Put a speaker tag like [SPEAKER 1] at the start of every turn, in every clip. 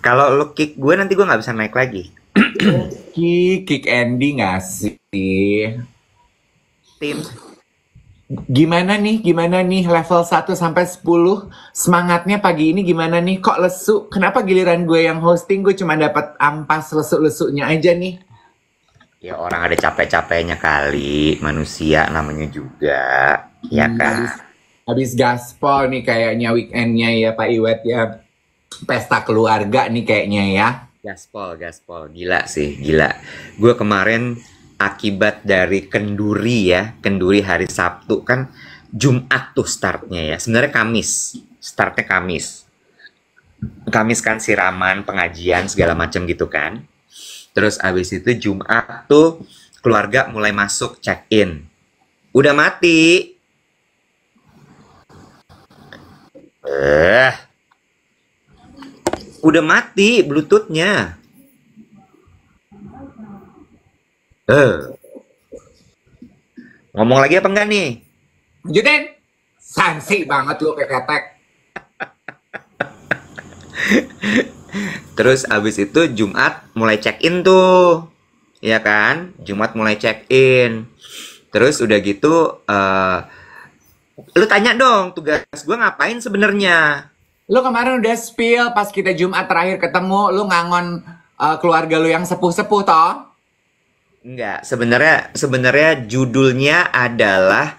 [SPEAKER 1] Kalau lo kick gue nanti gue nggak bisa naik lagi.
[SPEAKER 2] Kick Andy nggak sih?
[SPEAKER 1] Tim.
[SPEAKER 2] Gimana nih level 1 sampai 10 semangatnya pagi ini gimana nih? Kok lesu? Kenapa giliran gue yang hosting gue cuma dapat ampas lesuk-lesuknya aja nih?
[SPEAKER 1] Ya orang ada capek-capeknya kali, manusia namanya juga, ya kan?
[SPEAKER 2] Habis gaspol nih kayaknya weekendnya ya Pak Iwet ya. Pesta keluarga nih kayaknya ya.
[SPEAKER 1] Gaspol, gaspol, gila sih, gila. Gue kemarin akibat dari kenduri ya, kenduri hari Sabtu kan Jumat tuh startnya ya. Sebenarnya Kamis, startnya Kamis. Kamis kan siraman, pengajian segala macam gitu kan. Terus abis itu Jumat tuh keluarga mulai masuk check in. Udah mati. Udah mati Bluetoothnya. Ngomong lagi apa enggak nih?
[SPEAKER 2] Lanjutin. Sanksi banget lu ketek.
[SPEAKER 1] Terus abis itu Jumat mulai check-in tuh. Ya kan? Jumat mulai check-in. Terus udah gitu, lu tanya dong tugas gue ngapain sebenarnya?
[SPEAKER 2] Lu kemarin udah spill pas kita Jumat terakhir ketemu, lu ngangon keluarga lu yang sepuh-sepuh toh?
[SPEAKER 1] Enggak, sebenarnya judulnya adalah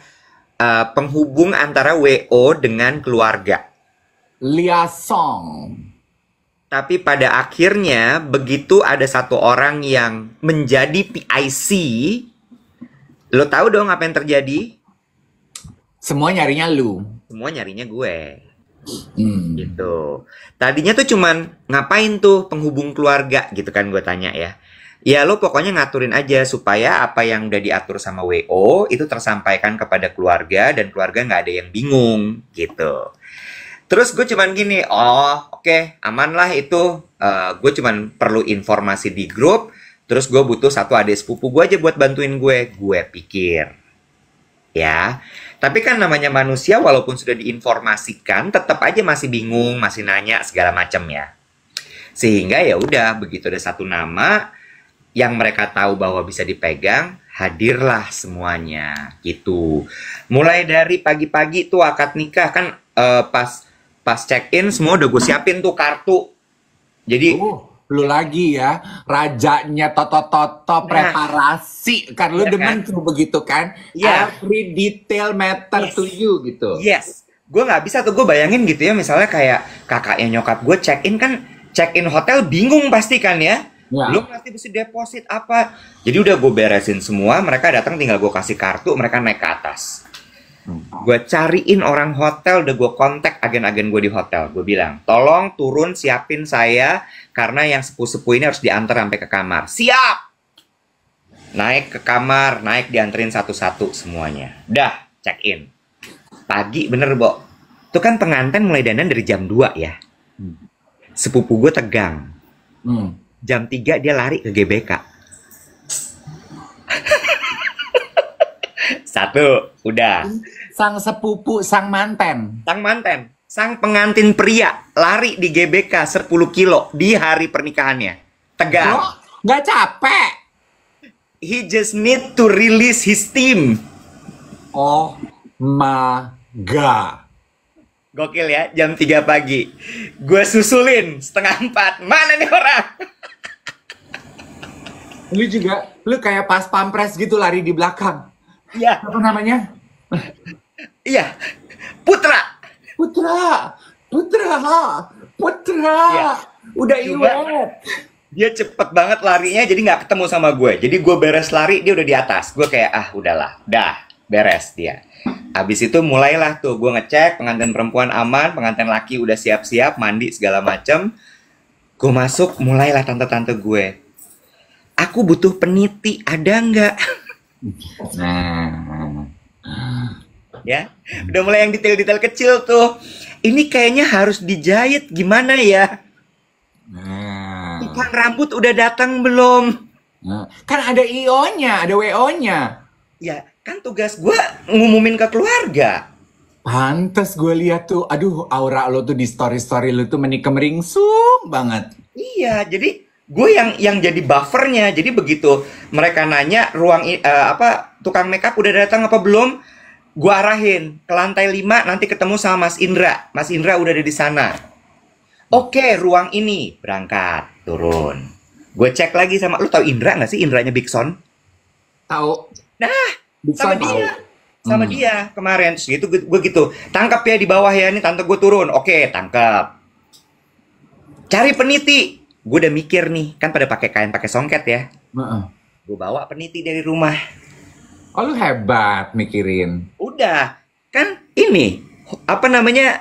[SPEAKER 1] penghubung antara WO dengan keluarga.
[SPEAKER 2] Liaison.
[SPEAKER 1] Tapi pada akhirnya begitu ada satu orang yang menjadi PIC, lo tahu dong apa yang terjadi?
[SPEAKER 2] Semua nyarinya lu.
[SPEAKER 1] Semua nyarinya gue. Gitu. Tadinya tuh cuman ngapain tuh penghubung keluarga gitu kan gue tanya ya. Ya lo pokoknya ngaturin aja supaya apa yang udah diatur sama WO itu tersampaikan kepada keluarga dan keluarga nggak ada yang bingung gitu. Terus gue cuman gini, oke, aman lah itu. Gue cuman perlu informasi di grup. Terus gue butuh satu adik sepupu gue aja buat bantuin gue. Gue pikir. Ya. Tapi kan namanya manusia walaupun sudah diinformasikan, tetap aja masih bingung, masih nanya segala macam ya. Sehingga ya udah, begitu ada satu nama yang mereka tahu bahwa bisa dipegang, hadirlah semuanya gitu. Mulai dari pagi-pagi tuh akad nikah kan pas check-in semua udah gue siapin tuh kartu. Jadi
[SPEAKER 2] lu lagi ya, rajanya toto-toto preparasi kan lu demen tuh begitu kan? Every detail matter to you gitu.
[SPEAKER 1] Yes, gue nggak bisa tuh gue bayangin gitu ya, misalnya kayak kakaknya nyokap gue check-in hotel bingung pasti kan ya. Lu pasti mesti deposit apa. Jadi udah gue beresin semua, mereka datang tinggal gue kasih kartu, mereka naik ke atas. Gue cariin orang hotel, udah gue kontak agen-agen gue di hotel. Gue bilang, tolong turun siapin saya, karena yang sepuh-sepuh ini harus diantar sampai ke kamar. Siap! Naik ke kamar, naik dianterin satu-satu semuanya. Dah, check in. Pagi bener, Bo. Itu kan pengantin mulai dandan dari jam 2 ya. Sepupu gue tegang. Jam 3 dia lari ke GBK. Satu, udah.
[SPEAKER 2] Sang sepupu, sang manten.
[SPEAKER 1] Sang manten, sang pengantin pria lari di GBK 10 kilo di hari pernikahannya. Tegang.
[SPEAKER 2] Lo gak capek?
[SPEAKER 1] He just need to release his team.
[SPEAKER 2] Oh my god.
[SPEAKER 1] Gokil ya, jam 3 pagi. Gue susulin setengah 4. Mana nih orang?
[SPEAKER 2] Lu juga, lu kayak pas pampres gitu lari di belakang.
[SPEAKER 1] Iya.
[SPEAKER 2] Apa namanya?
[SPEAKER 1] Iya. Putra.
[SPEAKER 2] Ya. Udah Iwet.
[SPEAKER 1] Dia cepet banget larinya, jadi nggak ketemu sama gue. Jadi gue beres lari, dia udah di atas. Gue kayak, udahlah, dah, beres dia. Habis itu mulailah tuh, gue ngecek pengantin perempuan aman, pengantin laki udah siap-siap, mandi segala macem. Gue masuk, mulailah tante-tante gue. Aku butuh peniti, ada nggak?
[SPEAKER 2] Nah.
[SPEAKER 1] Ya, udah mulai yang detail-detail kecil tuh. Ini kayaknya harus dijahit, gimana ya? Tukang rambut udah datang belum?
[SPEAKER 2] Kan ada IO-nya, ada WO-nya.
[SPEAKER 1] Ya, kan tugas gue ngumumin ke keluarga.
[SPEAKER 2] Pantes gue lihat tuh, aduh aura lo tuh di story-story lo tuh menikah meringsung banget.
[SPEAKER 1] Iya, jadi gue yang jadi buffernya. Jadi begitu mereka nanya tukang makeup udah datang apa belum, gue arahin ke lantai 5 nanti ketemu sama Mas Indra. Mas Indra udah ada di sana. Oke, ruang ini berangkat turun. Gue cek lagi sama lu, tahu Indra nggak sih, Indranya Big Son?
[SPEAKER 2] Tahu.
[SPEAKER 1] Nah,
[SPEAKER 2] Big
[SPEAKER 1] sama
[SPEAKER 2] Son
[SPEAKER 1] dia.
[SPEAKER 2] tahu.
[SPEAKER 1] Sama dia kemarin. Terus gitu gue gitu. Tangkap ya di bawah ya, nih tante gue turun. Oke, tangkap. Cari peniti. Gue udah mikir nih, kan pada pakai kain pakai songket ya. Gue bawa peniti dari rumah.
[SPEAKER 2] Oh, lu hebat mikirin.
[SPEAKER 1] Udah, kan ini apa namanya?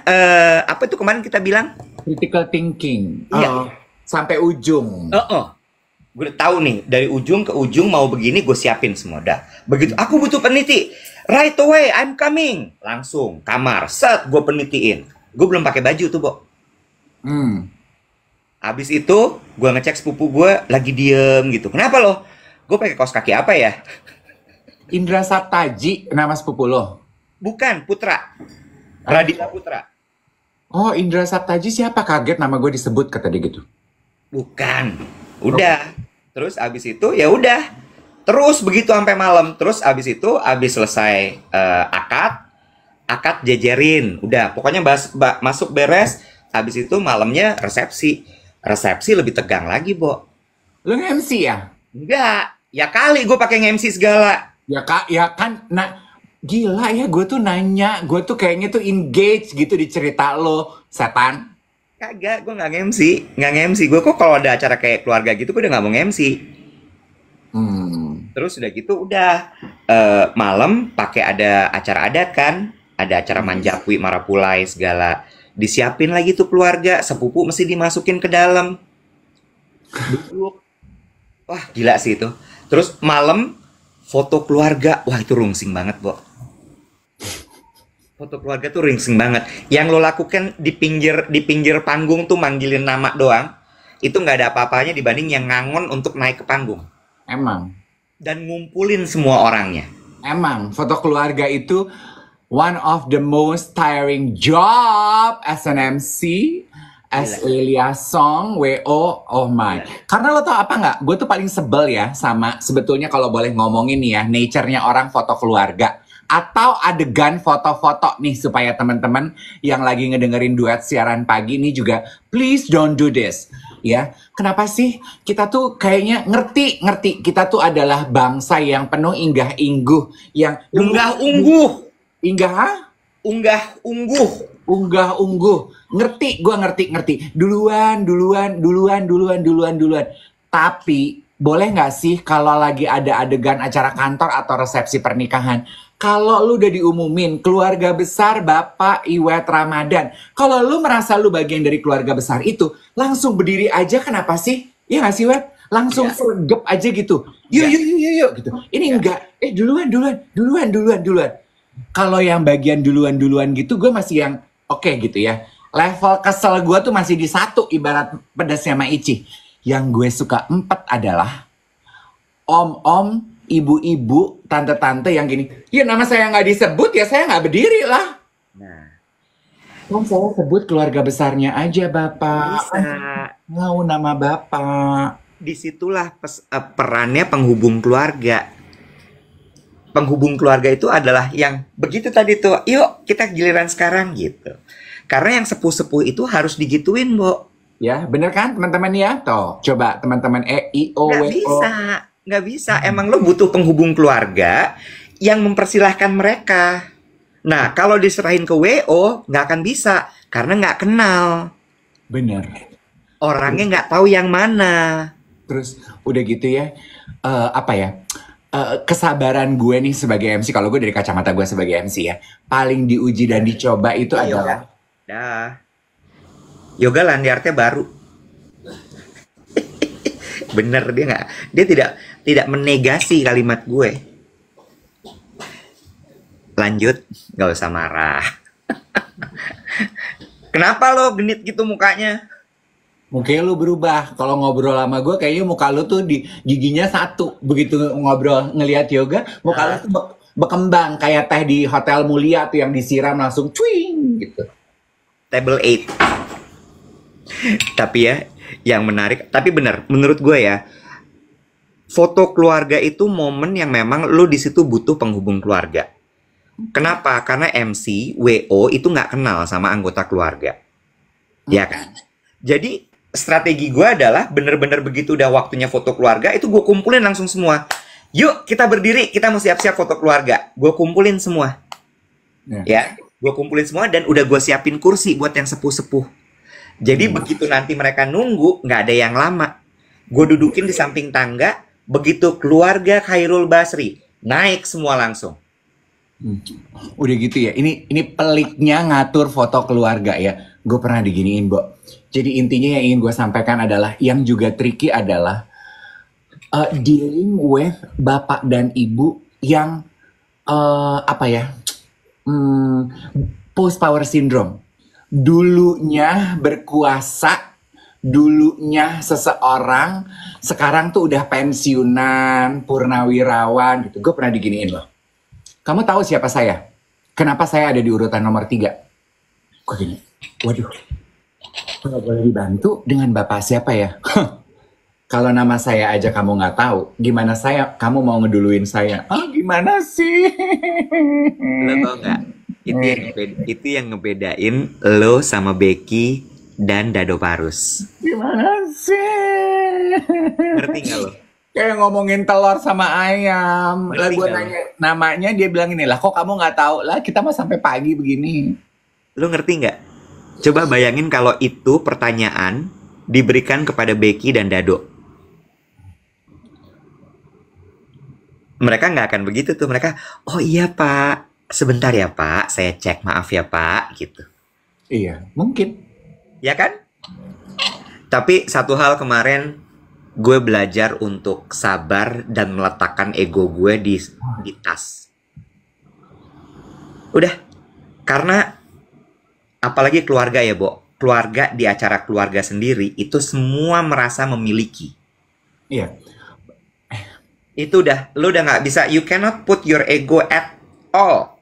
[SPEAKER 1] Apa tuh kemarin kita bilang?
[SPEAKER 2] Critical thinking.
[SPEAKER 1] Iya.
[SPEAKER 2] Sampai ujung.
[SPEAKER 1] Gue udah tahu nih, dari ujung ke ujung mau begini gue siapin semua dah. Begitu aku butuh peniti, right away I'm coming. Langsung kamar, set gue penitiin. Gue belum pakai baju tuh, Bo. Habis itu gue ngecek sepupu gue lagi diem gitu. Kenapa lo? Gue pakai kaos kaki apa ya?
[SPEAKER 2] Indra Saptaji nama sepupu lo?
[SPEAKER 1] Bukan, Putra. Raditya Putra.
[SPEAKER 2] Oh, Indra Saptaji siapa? Kaget nama gue disebut kata dia gitu.
[SPEAKER 1] Bukan. Udah. Terus abis itu ya udah. Terus begitu sampai malam. Terus abis itu abis selesai akad jejerin. Udah, pokoknya masuk beres. Abis itu malamnya resepsi. Resepsi lebih tegang lagi, Bo.
[SPEAKER 2] Lu nge-MC ya?
[SPEAKER 1] Enggak. Ya kali gue pakai nge-MC segala.
[SPEAKER 2] Ya kak, ya kan. Nah, gila ya, gue tuh nanya. Gue tuh kayaknya tuh engage gitu di cerita lo, setan.
[SPEAKER 1] Kagak, gue nggak nge-MC. Nggak nge-MC. Gue kok kalau ada acara kayak keluarga gitu, gue udah nggak mau nge-MC. Terus udah gitu, udah malam pakai ada acara adat kan. Ada acara manjakwi, marapulai, segala. Disiapin lagi tuh keluarga, sepupu mesti dimasukin ke dalam. Duduk. Wah, gila sih itu. Terus malam foto keluarga, wah itu rungsing banget, Bo. Foto keluarga tuh rungsing banget. Yang lo lakukan di pinggir panggung tuh manggilin nama doang, itu nggak ada apa-apanya dibanding yang ngangon untuk naik ke panggung.
[SPEAKER 2] Emang.
[SPEAKER 1] Dan ngumpulin semua orangnya.
[SPEAKER 2] Emang, foto keluarga itu one of the most tiring job as an MC, as a liaison, WO, oh my. Karena lo tau apa nggak? Gue tuh paling sebel ya sama sebetulnya kalau boleh ngomongin nih ya, nature-nya orang foto keluarga. Atau adegan foto-foto nih supaya teman-teman yang lagi ngedengerin duet siaran pagi nih juga, please don't do this. Ya, kenapa sih kita tuh kayaknya ngerti kita tuh adalah bangsa yang penuh inggah-ingguh, yang
[SPEAKER 1] Unggah-ungguh.
[SPEAKER 2] Unggah-ungguh. Gue ngerti. Duluan. Tapi, boleh nggak sih kalau lagi ada adegan acara kantor atau resepsi pernikahan, kalau lu udah diumumin keluarga besar Bapak Iwet Ramadan, kalau lu merasa lu bagian dari keluarga besar itu, langsung berdiri aja, kenapa sih? Iya nggak sih, Wet? Langsung sergap aja gitu. Yuk gitu. Ini enggak. Duluan. Kalau yang bagian duluan gitu, gue masih yang oke gitu ya. Level kesel gue tuh masih di 1, ibarat pedas sama Ici. Yang gue suka 4 adalah om-om, ibu-ibu, tante-tante yang gini. Ya nama saya nggak disebut ya saya nggak berdiri lah. Nah, kan saya sebut keluarga besarnya aja Bapak.
[SPEAKER 1] Bisa.
[SPEAKER 2] Mau nama Bapak.
[SPEAKER 1] Disitulah perannya penghubung keluarga. Penghubung keluarga itu adalah yang begitu tadi tuh, yuk kita giliran sekarang gitu. Karena yang sepuh-sepuh itu harus digituin, Bo.
[SPEAKER 2] Ya, bener kan teman-teman ya? Tuh, coba teman-teman
[SPEAKER 1] Nggak bisa. Emang lo butuh penghubung keluarga yang mempersilahkan mereka. Nah, kalau diserahin ke WO, nggak akan bisa. Karena nggak kenal.
[SPEAKER 2] Bener.
[SPEAKER 1] Orangnya nggak tahu yang mana.
[SPEAKER 2] Terus, udah gitu ya, kesabaran gue nih sebagai MC, kalau gue dari kacamata gue sebagai MC ya, paling diuji dan dicoba itu adalah
[SPEAKER 1] Yoga Landiartnya baru. Bener, dia tidak menegasi kalimat gue. Lanjut, gak usah marah. Kenapa lo genit gitu mukanya?
[SPEAKER 2] Mukanya lu berubah. Kalau ngobrol sama gue kayaknya muka lu tuh di giginya 1. Begitu ngobrol ngelihat Yoga, muka lu tuh berkembang kayak teh di Hotel Mulia tuh yang disiram langsung cuing gitu.
[SPEAKER 1] Table 8. Tapi ya, Yang menarik, tapi benar, menurut gue ya, foto keluarga itu momen yang memang lu di situ butuh penghubung keluarga. Kenapa? Karena MC, WO itu nggak kenal sama anggota keluarga. Ya kan? Jadi strategi gue adalah bener-bener begitu udah waktunya foto keluarga, itu gue kumpulin langsung semua. Yuk kita berdiri, kita mau siap-siap foto keluarga. Gue kumpulin semua. Ya, gue kumpulin semua dan udah gue siapin kursi buat yang sepuh-sepuh. Jadi begitu nanti mereka nunggu, nggak ada yang lama. Gue dudukin di samping tangga, begitu keluarga Khairul Basri, naik semua langsung.
[SPEAKER 2] Udah gitu ya. Ini peliknya ngatur foto keluarga ya. Gue pernah diginiin, Bo. Jadi intinya yang ingin gue sampaikan adalah yang juga tricky adalah dealing with bapak dan ibu yang apa ya? Post power syndrome. Dulunya berkuasa, dulunya seseorang, sekarang tuh udah pensiunan, purnawirawan gitu. Gue pernah diginiin loh. Kamu tahu siapa saya? Kenapa saya ada di urutan nomor 3? Gue gini, waduh, kalau boleh dibantu dengan bapak siapa ya? Kalau nama saya aja kamu nggak tahu, gimana kamu mau ngeduluin saya? Gimana sih?
[SPEAKER 1] Lo tau nggak? Itu yang ngebedain lo sama Becky dan Dado Parus.
[SPEAKER 2] Gimana sih?
[SPEAKER 1] Ngerti nggak lo?
[SPEAKER 2] Kayak ngomongin telur sama ayam. Lah gue nanya namanya, dia bilang ini lah, kok kamu nggak tahu? Lah kita mah sampai pagi begini.
[SPEAKER 1] Lo ngerti nggak? Coba bayangin kalau itu pertanyaan diberikan kepada Becky dan Dado. Mereka nggak akan begitu tuh. Mereka, oh iya pak, sebentar ya pak, saya cek, maaf ya pak, gitu.
[SPEAKER 2] Iya, mungkin.
[SPEAKER 1] Ya kan? Tapi satu hal kemarin, gue belajar untuk sabar dan meletakkan ego gue di tas. Udah. Karena apalagi keluarga ya, Bo. Keluarga di acara keluarga sendiri itu semua merasa memiliki.
[SPEAKER 2] Iya.
[SPEAKER 1] Itu udah, lo udah nggak bisa, you cannot put your ego at all.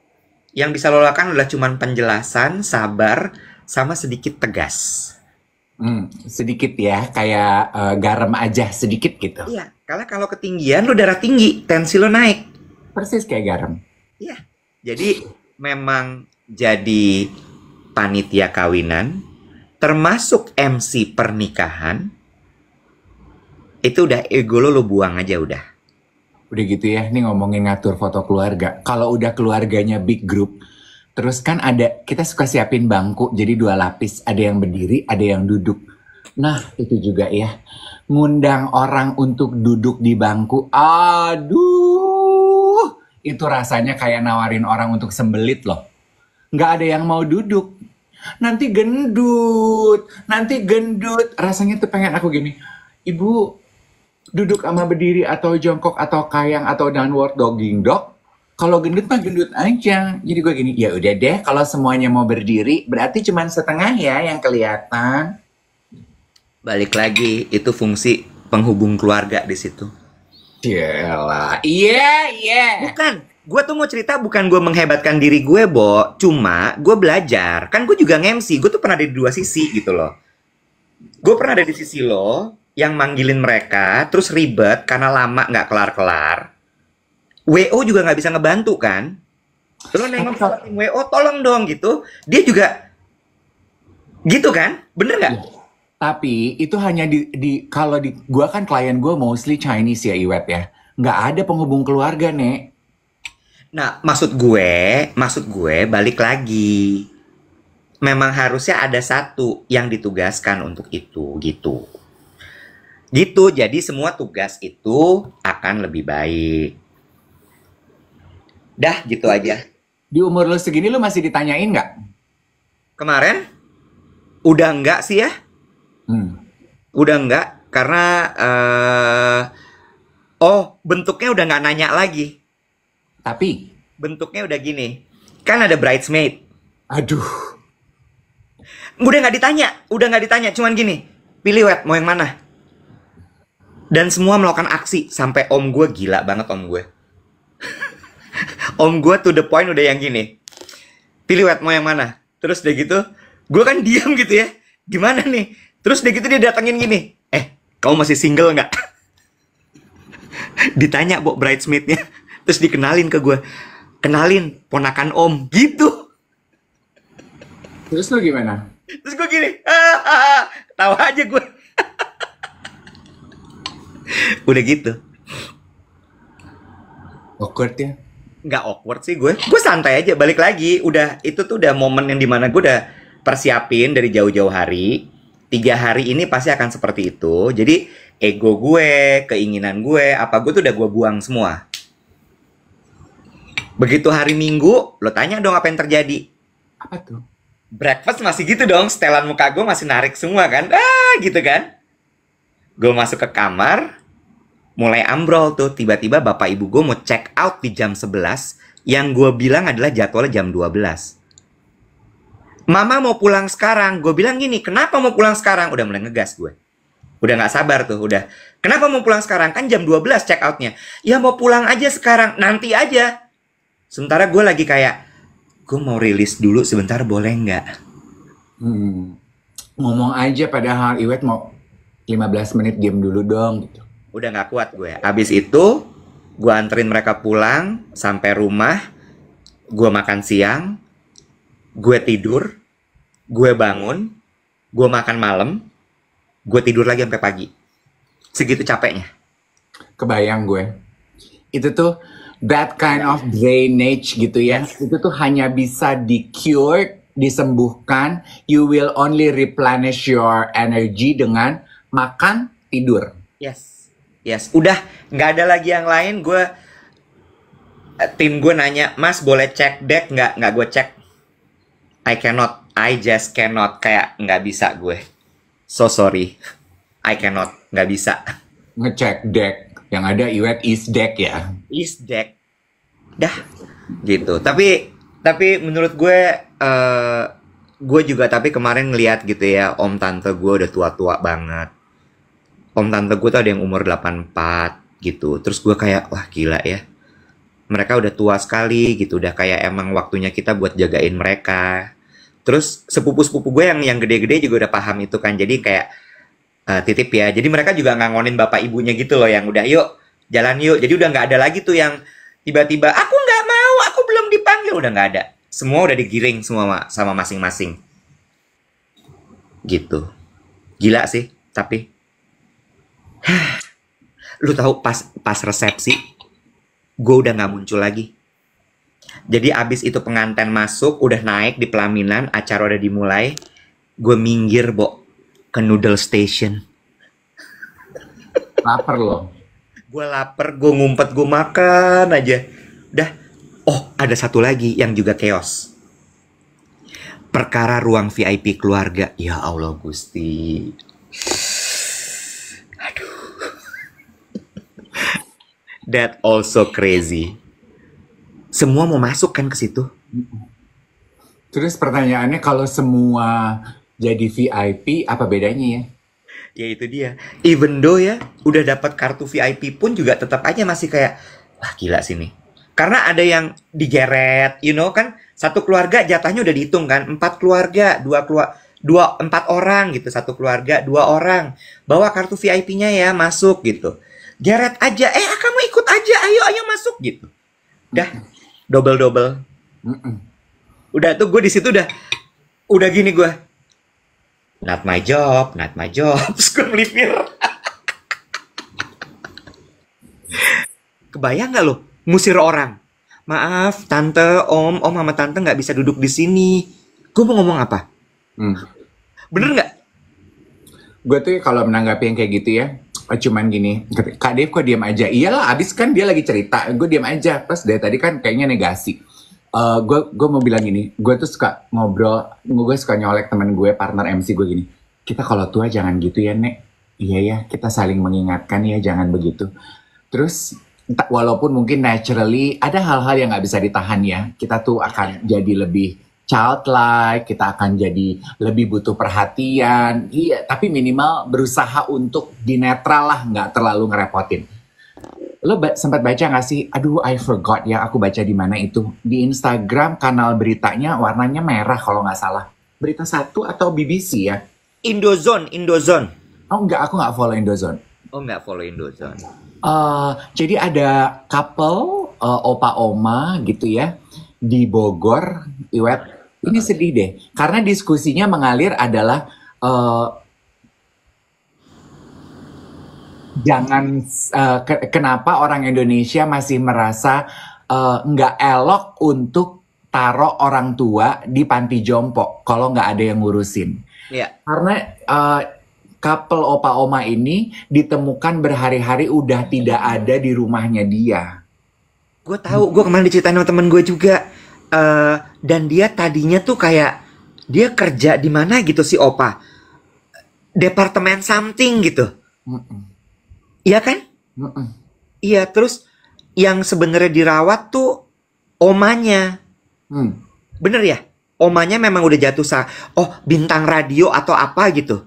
[SPEAKER 1] Yang bisa lo lakukan adalah cuman penjelasan, sabar, sama sedikit tegas.
[SPEAKER 2] Sedikit ya, kayak garam aja sedikit gitu.
[SPEAKER 1] Iya, karena kalau ketinggian lo darah tinggi, tensi lo naik.
[SPEAKER 2] Persis kayak garam.
[SPEAKER 1] Iya, jadi memang jadi panitia kawinan, termasuk MC pernikahan, itu udah ego lo buang aja udah.
[SPEAKER 2] Udah gitu ya, nih ngomongin ngatur foto keluarga. Kalau udah keluarganya big group, terus kan kita suka siapin bangku, jadi 2 lapis. Ada yang berdiri, ada yang duduk. Nah, itu juga ya. Ngundang orang untuk duduk di bangku. Aduh, itu rasanya kayak nawarin orang untuk sembelit loh. Nggak ada yang mau duduk. Nanti gendut. Rasanya tuh pengen aku gini, Ibu, duduk sama berdiri atau jongkok atau kayang atau downward dogging dog. Kalau gendut mah gendut aja. Jadi gue gini, ya udah deh, kalau semuanya mau berdiri berarti cuma setengah ya yang kelihatan.
[SPEAKER 1] Balik lagi, itu fungsi penghubung keluarga di situ.
[SPEAKER 2] Yalah, iya.
[SPEAKER 1] Bukan, gue tuh mau cerita bukan gue menghebatkan diri gue, Bo. Cuma gue belajar, kan gue juga nge-MC, gue tuh pernah ada di 2 sisi gitu loh. Gue pernah ada di sisi lo yang manggilin mereka, terus ribet karena lama nggak kelar-kelar. WO juga nggak bisa ngebantu kan? Lo nengok sama tim WO, tolong dong gitu. Dia juga gitu kan? Bener nggak?
[SPEAKER 2] Tapi itu hanya kalau gua kan klien gue mostly Chinese ya, Iwet ya. Nggak ada penghubung keluarga, Nek.
[SPEAKER 1] Nah, maksud gue balik lagi. Memang harusnya ada satu yang ditugaskan untuk itu gitu. Gitu, jadi semua tugas itu akan lebih baik. Dah, gitu aja.
[SPEAKER 2] Di umur lo segini lo masih ditanyain nggak?
[SPEAKER 1] Kemarin? Udah enggak sih ya? Udah enggak, karena bentuknya udah nggak nanya lagi.
[SPEAKER 2] Tapi?
[SPEAKER 1] Bentuknya udah gini. Kan ada bridesmaid.
[SPEAKER 2] Aduh.
[SPEAKER 1] Udah nggak ditanya, cuman gini. Pilih, Wet, mau yang mana? Dan semua melakukan aksi. Sampai om gue, gila banget om gue. Om gue to the point udah yang gini. Pilih, Wet, mau yang mana? Terus udah gitu, gue kan diam gitu ya. Gimana nih? Terus dia gitu dia datengin gini, kamu masih single nggak? Ditanya bridesmaidnya, terus dikenalin ke gue, kenalin ponakan om, gitu.
[SPEAKER 2] Terus lu gimana?
[SPEAKER 1] Terus gue gini, tawa aja gue. Udah gitu.
[SPEAKER 2] Awkward ya?
[SPEAKER 1] Nggak awkward sih gue santai aja, balik lagi. Udah, itu tuh udah momen yang dimana gue udah persiapin dari jauh-jauh hari. 3 hari ini pasti akan seperti itu. Jadi ego gue, keinginan gue, apa gue tuh udah gue buang semua. Begitu hari Minggu, lo tanya dong apa yang terjadi.
[SPEAKER 2] Apa tuh?
[SPEAKER 1] Breakfast masih gitu dong, setelan muka gue masih narik semua kan. Gitu kan. Gue masuk ke kamar, mulai ambrol tuh. Tiba-tiba bapak ibu gue mau check out di jam 11. Yang gue bilang adalah jadwalnya jam 12. Mama mau pulang sekarang. Gue bilang gini, kenapa mau pulang sekarang? Udah mulai ngegas gue. Udah gak sabar tuh, udah. Kenapa mau pulang sekarang? Kan jam 12 check outnya. Ya mau pulang aja sekarang, nanti aja. Sementara gue lagi kayak, gue mau rilis dulu sebentar, boleh nggak?
[SPEAKER 2] Ngomong aja padahal Iwet mau 15 menit diam dulu dong gitu.
[SPEAKER 1] Udah gak kuat gue. Abis itu, gue anterin mereka pulang sampai rumah. Gue makan siang. Gue tidur, gue bangun, gue makan malam, gue tidur lagi sampai pagi. Segitu capeknya.
[SPEAKER 2] Kebayang gue. Itu tuh that kind of drainage gitu ya. Itu tuh hanya bisa di-cure, disembuhkan. You will only replenish your energy dengan makan, tidur.
[SPEAKER 1] Yes. Udah nggak ada lagi yang lain. Tim gue nanya, Mas boleh cek deck nggak? Nggak gue cek. I just cannot. Kayak nggak bisa gue. So sorry. I cannot. Nggak bisa.
[SPEAKER 2] Ngecek deck. Yang ada Iwet is deck ya.
[SPEAKER 1] Is deck. Dah. Gitu. Tapi menurut gue, gue juga tapi kemarin ngeliat gitu ya, om tante gue udah tua-tua banget. Om tante gue tuh ada yang umur 84 gitu. Terus gue kayak, wah gila ya. Mereka udah tua sekali gitu, udah kayak emang waktunya kita buat jagain mereka. Terus sepupu-sepupu gue yang gede-gede juga udah paham itu kan. Jadi kayak titip ya. Jadi mereka juga ngangonin bapak ibunya gitu loh, yang udah yuk jalan yuk. Jadi udah nggak ada lagi tuh yang tiba-tiba aku nggak mau, aku belum dipanggil. Udah nggak ada. Semua udah digiring semua sama masing-masing. Gitu. Gila sih, tapi lu tahu pas resepsi gue udah gak muncul lagi. Jadi abis itu pengantin masuk, udah naik di pelaminan, acara udah dimulai. Gue minggir, ke noodle station.
[SPEAKER 2] Laper loh.
[SPEAKER 1] Gue lapar, gue ngumpet, gue makan aja. Udah, ada satu lagi yang juga chaos. Perkara ruang VIP keluarga. Ya Allah Gusti. That also crazy. Semua mau masuk kan ke situ.
[SPEAKER 2] Terus pertanyaannya, kalau semua jadi VIP, apa bedanya ya?
[SPEAKER 1] Ya itu dia. Even though ya udah dapat kartu VIP pun juga tetap aja masih kayak, wah gila sih nih. Karena ada yang digeret, kan satu keluarga jatahnya udah dihitung kan, 4 keluarga, 4 orang gitu, satu keluarga 2 orang. Bawa kartu VIP-nya ya, masuk gitu. Geret aja, kamu ikut aja, ayo masuk gitu. Dah, double. Udah tuh gue di situ udah gini gue. Not my job. Terus gue melipir. Kebayang nggak lo, ngusir orang? Maaf, tante, om sama tante nggak bisa duduk di sini. Gue mau ngomong apa? Bener nggak?
[SPEAKER 2] Gue tuh kalau menanggapi yang kayak gitu ya, cuman gini, Kak Dev kok diam aja? Iyalah, abis kan dia lagi cerita, gue diam aja. Terus dari tadi kan kayaknya negasi. Gue mau bilang gini, gue tuh suka ngobrol, gue suka nyolek temen gue, partner MC gue gini. Kita kalau tua jangan gitu ya, Nek. Iya ya, kita saling mengingatkan ya, jangan begitu. Terus walaupun mungkin naturally ada hal-hal yang nggak bisa ditahan ya, kita tuh akan jadi lebih childlike, kita akan jadi lebih butuh perhatian. Iya, tapi minimal berusaha untuk dinetral lah, nggak terlalu ngerepotin. Lo sempat baca nggak sih? Aduh, I forgot ya, aku baca di mana itu. Di Instagram kanal beritanya warnanya merah kalau nggak salah. Berita Satu atau BBC ya.
[SPEAKER 1] Indozone, Indozone.
[SPEAKER 2] Oh enggak, aku nggak follow Indozone.
[SPEAKER 1] Oh, nggak follow Indozone.
[SPEAKER 2] Jadi ada couple opa oma gitu ya di Bogor, Iwet. Ini sedih deh, karena diskusinya mengalir adalah kenapa orang Indonesia masih merasa nggak elok untuk taruh orang tua di panti jompo kalau nggak ada yang ngurusin.
[SPEAKER 1] Iya.
[SPEAKER 2] Karena couple opa oma ini ditemukan berhari-hari udah tidak ada di rumahnya dia.
[SPEAKER 1] Gue tahu, gue kemarin diceritain sama temen gue juga. Dan dia tadinya tuh kayak dia kerja di mana gitu si opa, departemen something gitu. Iya kan? Iya, terus yang sebenarnya dirawat tuh omanya. Bener ya? Omanya memang udah jatuh bintang radio atau apa gitu.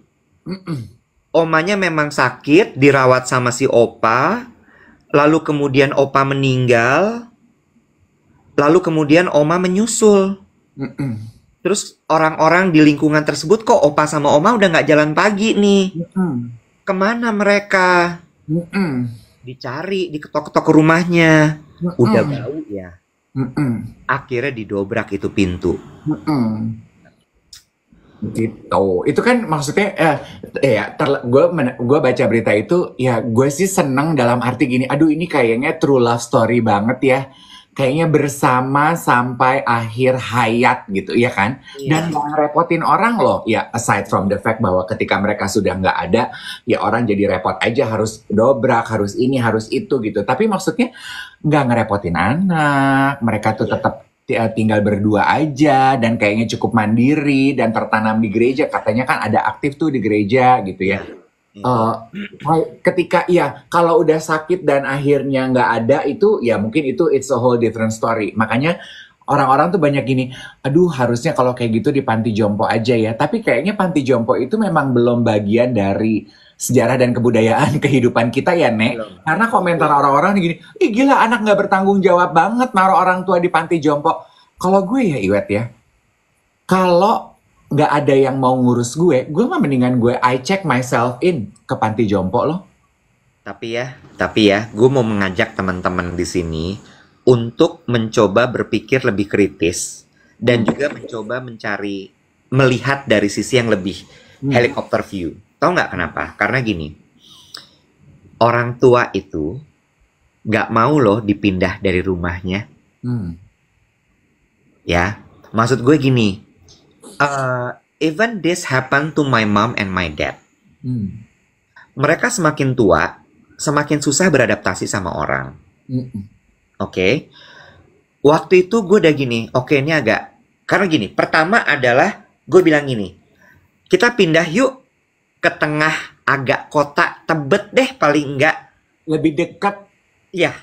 [SPEAKER 1] Omanya memang sakit, dirawat sama si opa. Lalu kemudian opa meninggal. Lalu kemudian oma menyusul. Terus orang-orang di lingkungan tersebut, kok opa sama oma udah nggak jalan pagi nih. Kemana mereka? Dicari, diketok-ketok ke rumahnya. Udah bau ya. Akhirnya didobrak itu pintu.
[SPEAKER 2] Gitu. Itu kan maksudnya gue baca berita itu ya, gue sih seneng dalam arti gini, aduh ini kayaknya true love story banget ya. Kayaknya bersama sampai akhir hayat gitu ya kan. Dan gak ngerepotin orang loh. Ya aside from the fact bahwa ketika mereka sudah nggak ada, ya orang jadi repot aja, harus dobrak, harus ini, harus itu gitu. Tapi maksudnya nggak ngerepotin anak. Mereka tuh tetap tinggal berdua aja dan kayaknya cukup mandiri dan tertanam di gereja. Katanya kan ada aktif tuh di gereja gitu ya. Ketika kalau udah sakit dan akhirnya nggak ada, itu ya mungkin itu it's a whole different story. Makanya orang-orang tuh banyak gini, aduh harusnya kalau kayak gitu di panti jompo aja ya. Tapi kayaknya panti jompo itu memang belum bagian dari sejarah dan kebudayaan kehidupan kita ya, Nek. Karena komentar orang-orang gini, ih gila anak nggak bertanggung jawab banget naruh orang tua di panti jompo. Kalau gue ya Iwet ya, kalau nggak ada yang mau ngurus gue mah mendingan I check myself in ke panti jompo loh.
[SPEAKER 1] Tapi ya, gue mau mengajak teman-teman di sini untuk mencoba berpikir lebih kritis dan juga mencoba melihat dari sisi yang lebih helikopter view. Tahu nggak kenapa? Karena gini, orang tua itu nggak mau loh dipindah dari rumahnya. Ya, maksud gue gini. Even this happened to my mom and my dad. Mereka semakin tua, semakin susah beradaptasi sama orang. Oke. Waktu itu gue udah gini, ini agak... Karena gini, pertama adalah gue bilang gini, kita pindah yuk ke tengah agak kota Tebet deh paling enggak.
[SPEAKER 2] Lebih dekat.
[SPEAKER 1] Iya.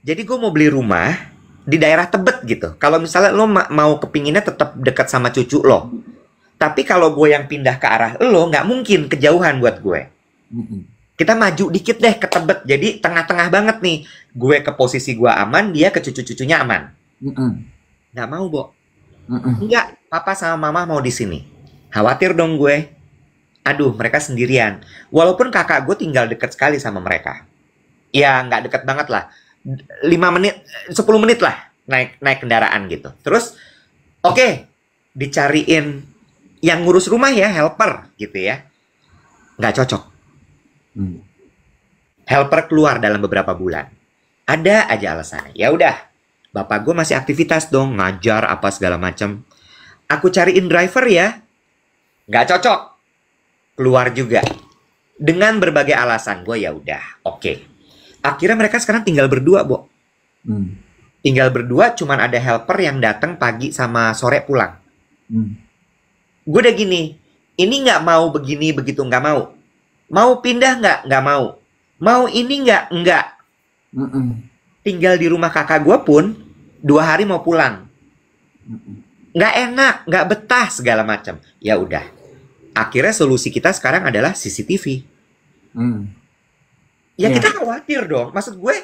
[SPEAKER 1] Jadi gue mau beli rumah di daerah Tebet gitu. Kalau misalnya lo mau kepinginnya tetap dekat sama cucu lo. Tapi kalau gue yang pindah ke arah lo, nggak mungkin, kejauhan buat gue. Kita maju dikit deh ke Tebet. Jadi tengah-tengah banget nih. Gue ke posisi gue aman, dia ke cucu-cucunya aman. Nggak mau, Bo. Enggak, papa sama mama mau di sini. Khawatir dong gue. Aduh, mereka sendirian. Walaupun kakak gue tinggal deket sekali sama mereka. Ya, nggak deket banget lah. 5 menit, 10 menit lah naik kendaraan gitu. Terus, dicariin yang ngurus rumah ya, helper gitu ya. Nggak cocok. Helper keluar dalam beberapa bulan. Ada aja alasannya. Ya udah, bapak gue masih aktivitas dong, ngajar apa segala macam. Aku cariin driver ya, nggak cocok. Keluar juga. Dengan berbagai alasan, gue ya udah, oke. Akhirnya mereka sekarang tinggal berdua, Bo. Tinggal berdua, cuman ada helper yang datang pagi sama sore pulang. Gue udah gini, ini nggak mau begini begitu, nggak mau. Mau pindah nggak? Nggak mau. Mau ini nggak? Nggak. Tinggal di rumah kakak gue pun 2 hari mau pulang. Nggak enak, nggak betah segala macam. Ya udah. Akhirnya solusi kita sekarang adalah CCTV. Ya kita khawatir dong. Maksud gue,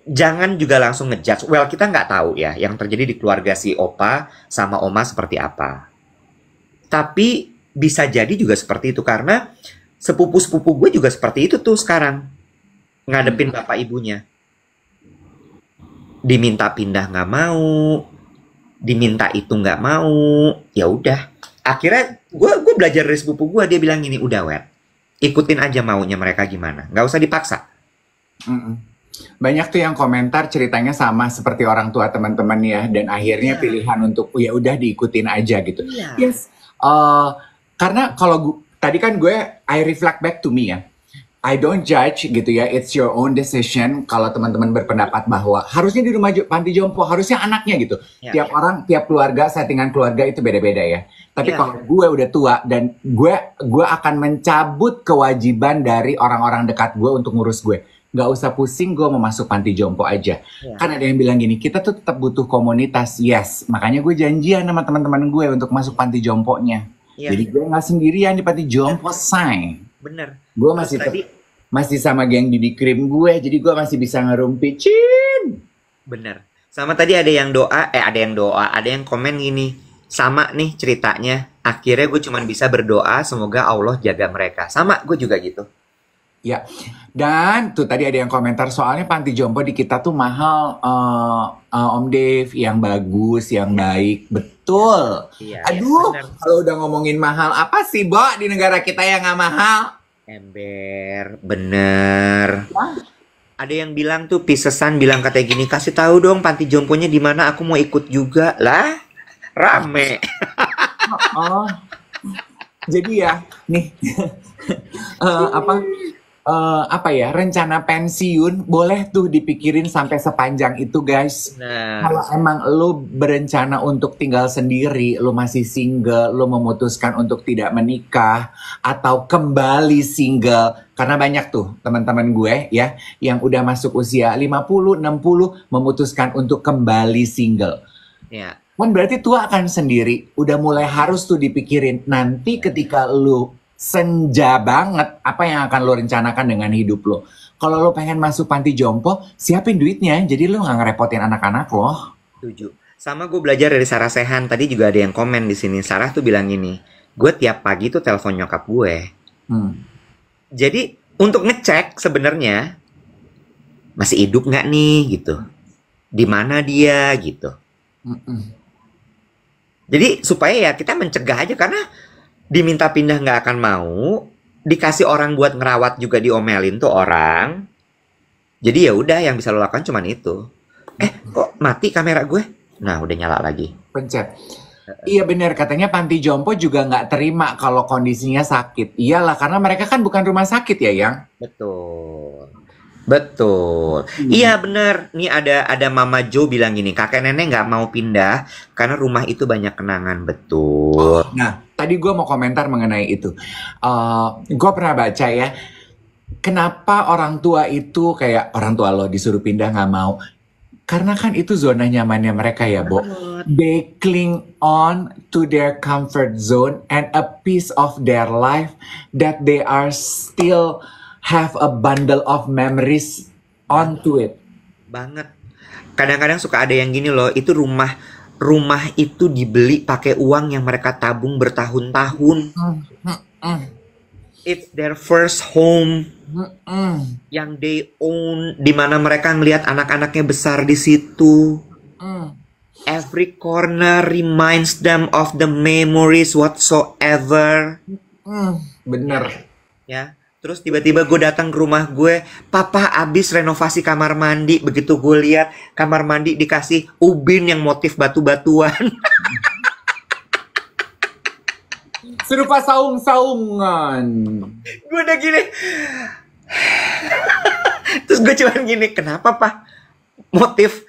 [SPEAKER 1] jangan juga langsung ngejudge. Well, kita nggak tahu ya yang terjadi di keluarga si opa sama oma seperti apa. Tapi bisa jadi juga seperti itu karena sepupu-sepupu gue juga seperti itu tuh sekarang ngadepin bapak ibunya. Diminta pindah nggak mau, diminta itu nggak mau, ya udah. Akhirnya gue belajar dari sepupu gue, dia bilang gini, udah Wet, ikutin aja maunya mereka gimana, nggak usah dipaksa.
[SPEAKER 2] Banyak tuh yang komentar ceritanya sama seperti orang tua teman-teman ya, dan akhirnya pilihan untuk ya udah diikutin aja gitu. Yes, karena kalau tadi kan I reflect back to me ya. I don't judge gitu ya, it's your own decision. Kalau teman-teman berpendapat bahwa harusnya di rumah panti jompo, harusnya anaknya gitu. Tiap orang, tiap keluarga, settingan keluarga itu beda-beda ya. Tapi kalau gue udah tua dan gue akan mencabut kewajiban dari orang-orang dekat gue untuk ngurus gue. Gak usah pusing, gue mau masuk panti jompo aja. Kan ada yang bilang gini, kita tuh tetap butuh komunitas. Yes, makanya gue janjian sama teman-teman gue untuk masuk panti jomponya. Jadi gue gak sendirian di panti jompo, say.
[SPEAKER 1] Bener.
[SPEAKER 2] Gue masih sama geng Didi Krim gue, jadi gue masih bisa ngerumpicin.
[SPEAKER 1] Bener. Sama tadi ada yang ada yang komen gini, sama nih ceritanya, akhirnya gue cuma bisa berdoa semoga Allah jaga mereka. Sama, gue juga gitu.
[SPEAKER 2] Ya, dan tuh tadi ada yang komentar soalnya panti jompo di kita tuh mahal, Om Dave, yang bagus, yang baik, betul. Aduh, kalau udah ngomongin mahal, apa sih, Bo, di negara kita yang nggak mahal?
[SPEAKER 1] Ember, bener. Ada yang bilang tuh, Pisesan bilang katanya gini, kasih tahu dong panti jomponya di mana, aku mau ikut juga lah, rame.
[SPEAKER 2] Jadi ya, nih, apa ya, rencana pensiun boleh tuh dipikirin sampai sepanjang itu, guys. Kalau emang lo berencana untuk tinggal sendiri, lo masih single, lo memutuskan untuk tidak menikah atau kembali single, karena banyak tuh teman-teman gue ya yang udah masuk usia 50, 60 memutuskan untuk kembali single. Kan berarti tua akan sendiri, udah mulai harus tuh dipikirin nanti ketika lo senja banget, apa yang akan lo rencanakan dengan hidup lo. Kalau lo pengen masuk panti jompo, siapin duitnya, jadi lo nggak ngerepotin anak-anak lo.
[SPEAKER 1] Setuju. Sama gue belajar dari Sarah Sehan, tadi juga ada yang komen di sini. Sarah tuh bilang gini, gue tiap pagi tuh telepon nyokap gue. Jadi untuk ngecek sebenarnya masih hidup nggak nih gitu, di mana dia gitu. Jadi supaya ya kita mencegah aja, karena diminta pindah nggak akan mau, dikasih orang buat ngerawat juga diomelin tuh orang. Jadi ya udah, yang bisa lo lakukan cuman itu. Kok mati kamera gue? Nah, udah nyala lagi.
[SPEAKER 2] Pencet. Iya benar, katanya panti jompo juga nggak terima kalau kondisinya sakit. Iyalah, karena mereka kan bukan rumah sakit ya, Yang.
[SPEAKER 1] Betul. Iya bener. Nih ada Mama Jo bilang gini, kakek nenek nggak mau pindah karena rumah itu banyak kenangan. Betul.
[SPEAKER 2] Nah, tadi gue mau komentar mengenai itu. Gue pernah baca ya, kenapa orang tua itu kayak orang tua lo disuruh pindah nggak mau? Karena kan itu zona nyamannya mereka ya, Bo. They cling on to their comfort zone and a piece of their life that they are still have a bundle of memories onto it.
[SPEAKER 1] Banget. Kadang-kadang suka ada yang gini loh, itu rumah itu dibeli pakai uang yang mereka tabung bertahun-tahun. It's their first home yang they own, di mana mereka melihat anak-anaknya besar di situ. Every corner reminds them of the memories whatsoever.
[SPEAKER 2] Bener.
[SPEAKER 1] Ya. Terus tiba-tiba gue datang ke rumah gue, papa abis renovasi kamar mandi. Begitu gue lihat kamar mandi dikasih ubin yang motif batu-batuan.
[SPEAKER 2] Serupa saung-saungan.
[SPEAKER 1] Gue udah gini. Terus gue cuman gini, kenapa pak? Motif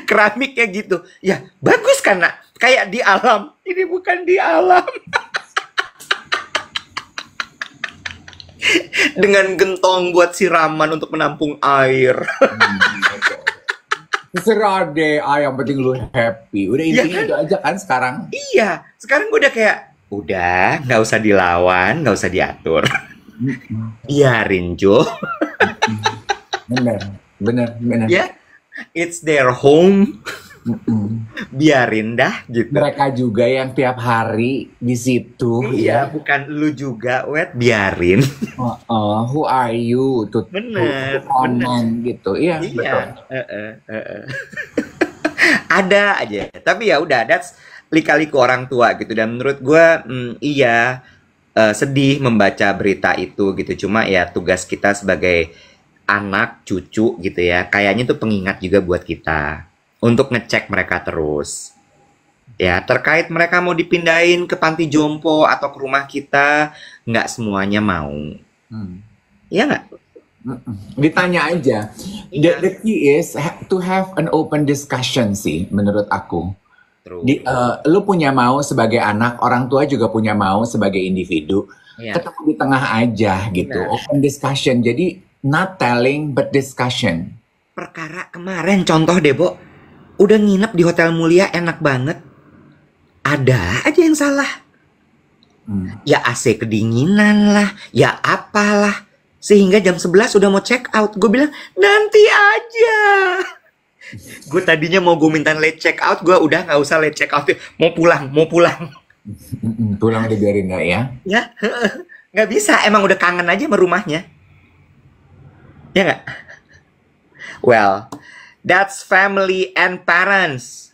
[SPEAKER 1] keramiknya gitu. Ya bagus kan nak? Kayak di alam. Ini bukan di alam. Dengan gentong buat siraman untuk menampung air.
[SPEAKER 2] Terserah deh, yang penting lu happy. Udah intinya itu aja kan sekarang.
[SPEAKER 1] Iya, sekarang gue udah kayak, udah nggak usah dilawan, nggak usah diatur. Biarin Jo.
[SPEAKER 2] Bener.
[SPEAKER 1] Ya, it's their home. biarin dah gitu.
[SPEAKER 2] Mereka juga yang tiap hari di situ
[SPEAKER 1] Iya,
[SPEAKER 2] ya.
[SPEAKER 1] bukan lu juga, wet, biarin.
[SPEAKER 2] Who are you to
[SPEAKER 1] Bener, bener.
[SPEAKER 2] comment gitu. Iya, betul.
[SPEAKER 1] Iya, ada aja. Tapi ya udah, that's lika-liku orang tua gitu. Dan menurut gue, iya, sedih membaca berita itu gitu. Cuma ya tugas kita sebagai anak, cucu gitu ya. Kayaknya tuh pengingat juga buat kita untuk ngecek mereka terus. Ya, terkait mereka mau dipindahin ke panti jompo atau ke rumah kita, nggak semuanya mau.
[SPEAKER 2] Hmm.
[SPEAKER 1] Iya nggak?
[SPEAKER 2] Ditanya aja.
[SPEAKER 1] Iya.
[SPEAKER 2] The key is to have an open discussion sih, menurut aku.
[SPEAKER 1] Terus.
[SPEAKER 2] Lu punya mau sebagai anak, orang tua juga punya mau sebagai individu.
[SPEAKER 1] Iya.
[SPEAKER 2] Ketemu di tengah aja gitu.
[SPEAKER 1] Benar.
[SPEAKER 2] Open discussion. Jadi not telling but discussion.
[SPEAKER 1] Perkara kemarin contoh deh, Bo. Udah nginep di Hotel Mulia enak banget. Ada aja yang salah. Ya AC kedinginan lah, ya apalah. Sehingga jam 11 udah mau check out. Gue bilang, nanti aja. Gue tadinya mau gue minta late check out, gue udah nggak usah late check out. Mau pulang, mau pulang.
[SPEAKER 2] Pulang dibiarin gak ya?
[SPEAKER 1] Ya, nggak bisa. Emang udah kangen aja sama rumahnya. Ya nggak? Well, that's family and parents.